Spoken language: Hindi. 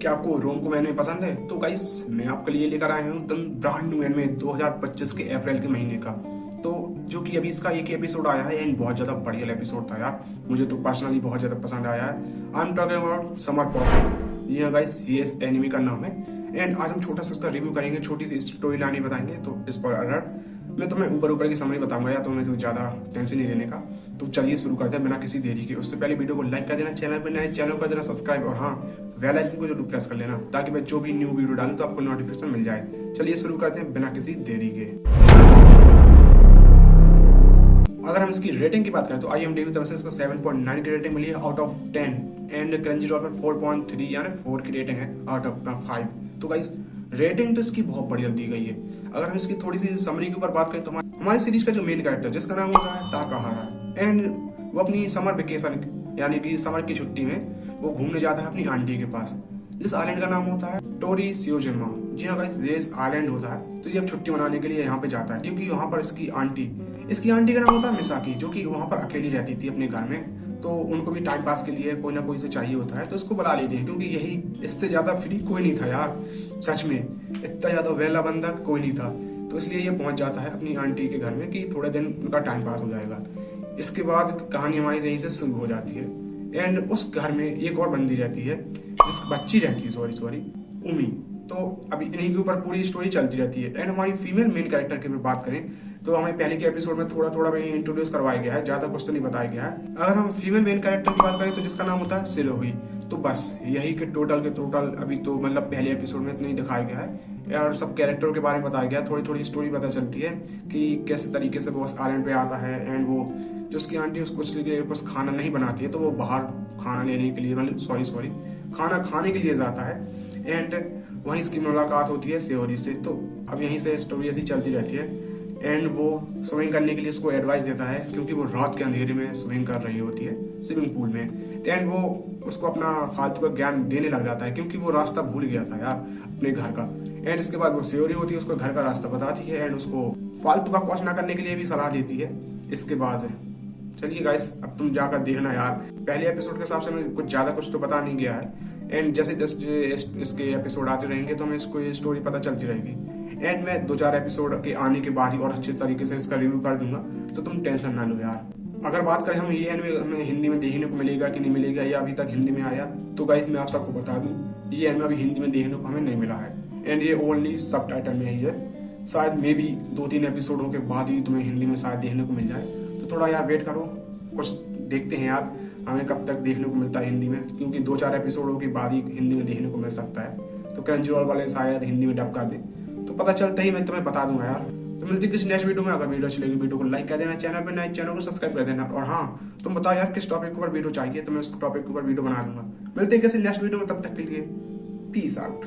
क्या आपको रोम को एनिमे पसंद है? तो गाइस मैं आपके लिए लेकर आया हूँ एकदम ब्रांड न्यू एनिमे 2025 के अप्रैल के महीने का। तो जो कि अभी इसका एक एपिसोड आया है एंड बहुत ज्यादा बढ़िया एपिसोड था यार। मुझे तो पर्सनली बहुत ज्यादा पसंद आया है। I am talking about summer pocket. ये गाइस ये इस एनिमे का नाम है एंड आज हम छोटा सा इसका रिव्यू करेंगे, छोटी सी स्टोरी लाइन बताएंगे। तो इस पर अलर्ट, मैं तुम्हें ऊपर की समरी बताऊंगा या तुम्हें तो ज्यादा टेंशन नहीं लेने का। तो चलिए शुरू करते हैं बिना किसी देरी के। उससे पहले वीडियो को लाइक कर देना, चैनल पर नए चैनल कर देना सब्सक्राइब, और हाँ बेल आइकन को जरूर प्रेस कर लेना ताकि मैं जो भी न्यू वीडियो डालूं तो आपको नोटिफिकेशन मिल जाए। चलिए शुरू करते हैं बिना किसी देरी के। अगर हम इसकी रेटिंग की बात करें तो IMDb तरफ से इसको 7.9 की रेटिंग मिली है out of 10 and crunchy roll पर 4.3 यानी 4 की रेटिंग है आउट ऑफ 5। तो गाइस रेटिंग तो इसकी बहुत बढ़िया दी गई है। अगर हम इसकी थोड़ी सी समरी के ऊपर बात करें तो हमारी सीरीज का जो मेन कैरेक्टर जिसका नाम होता है ताकाहारा एंड वो अपनी समर वेकेशन यानी कि समर की छुट्टी में वो घूमने जाता है अपनी आंटी के पास। इस आइलैंड का नाम होता है टोरी सियोजिमा। जी हाँ गाइस ये इस आइलैंड होता है। तो ये अब छुट्टी मनाने के लिए यहाँ पे जाता है क्योंकि वहाँ पर इसकी आंटी का नाम होता है मिसाकी, जो कि वहाँ पर अकेली रहती थी अपने घर में। तो उनको भी टाइम पास के लिए कोई ना कोई से चाहिए होता है तो उसको बुला लेते हैं क्योंकि यही इससे ज्यादा फ्री कोई नहीं था यार। सच में इतना ज्यादा वेला बंदा कोई नहीं था। तो इसलिए ये पहुंच जाता है अपनी आंटी के घर में कि थोड़े दिन उनका टाइम पास हो जाएगा। इसके बाद कहानी हमारी यहीं से शुरू हो जाती है एंड उस घर में एक और बंदी रहती है, बच्ची रहती है सॉरी उमी। तो अभी इन्हीं के ऊपर पूरी स्टोरी चलती रहती है। एंड हमारी फीमेल मेन कैरेक्टर की बात करें तो हमें पहले के एपिसोड में थोड़ा भी इंट्रोड्यूस करवाया गया है, ज्यादा कुछ तो नहीं बताया गया है। अगर हम फीमेल मेन कैरेक्टर की बात करें तो जिसका नाम होता है सिरोही। तो बस यही के टोटल अभी तो मतलब पहले एपिसोड में इतना ही दिखाया गया है और सब कैरेक्टरों के बारे में बताया गया है। थोड़ी स्टोरी पता चलती है कि कैसे तरीके से वो आइलैंड पे आता है एंड वो जो उसकी आंटी उसको कुछ खाना नहीं बनाती है तो वो बाहर खाना लेने के लिए मतलब सॉरी खाना खाने के लिए जाता है एंड वहीं इसकी मुलाकात होती है सेओरी से। तो अब यहीं से स्टोरी ऐसी चलती रहती है एंड वो स्विमिंग करने के लिए उसको एडवाइस देता है क्योंकि वो रात के अंधेरे में स्विमिंग कर रही होती है स्विमिंग पूल में। एंड वो उसको अपना फालतू का ज्ञान देने लग जाता है क्योंकि वो रास्ता भूल गया था यार अपने घर का। एंड इसके बाद वो सेओरी होती है उसको घर का रास्ता बताती है एंड उसको फालतू का कुछ ना करने के लिए भी सलाह देती है। इसके बाद चलिए गाइस अब तुम जाकर देखना यार। पहले एपिसोड के हिसाब से मैं कुछ ज्यादा कुछ तो बता नहीं गया है एंड जैसे इसके एपिसोड आते रहेंगे तो हमें इसको स्टोरी पता चलती रहेगी एंड मैं 2-4 एपिसोड के आने के बाद ही और अच्छे तरीके से इसका रिव्यू कर दूंगा। तो तुम टेंशन ना लो यार। अगर बात करें हम ये एनिमे हमें हिंदी में देखने को मिलेगा कि नहीं मिलेगा या अभी तक हिंदी में आया, तो गाइस मैं आप सबको बता दूं ये एनिमे अभी हिंदी में देखने को हमें नहीं मिला है एंड ये ओनली सबटाइटल में ही है। शायद मे भी 2-3 एपिसोडों के बाद ही तुम्हें हिंदी में शायद देखने को मिल जाए। तो थोड़ा यार वेट करो, कुछ देखते हैं यार हमें कब तक देखने को मिलता है हिंदी में, क्योंकि 2-4 एपिसोडों के बाद ही हिंदी में देखने को मिल सकता है। तो क्रंची रोल वाले शायद हिंदी में डब कर दे तो पता चलता ही मैं तुम्हें बता दूंगा यार। तो मिलती किसी नेक्स्ट वीडियो में। अगर वीडियो अच्छी लगी वीडियो को लाइक कर देना, चैनल पे नए चैनल को सब्सक्राइब कर देना, और हाँ तुम बताओ यार किस टॉपिक के ऊपर वीडियो चाहिए तो मैं उस टॉपिक के ऊपर वीडियो बना दूंगा। मिलते हैं किसी नेक्स्ट वीडियो में, तब तक के लिए पीस आउट।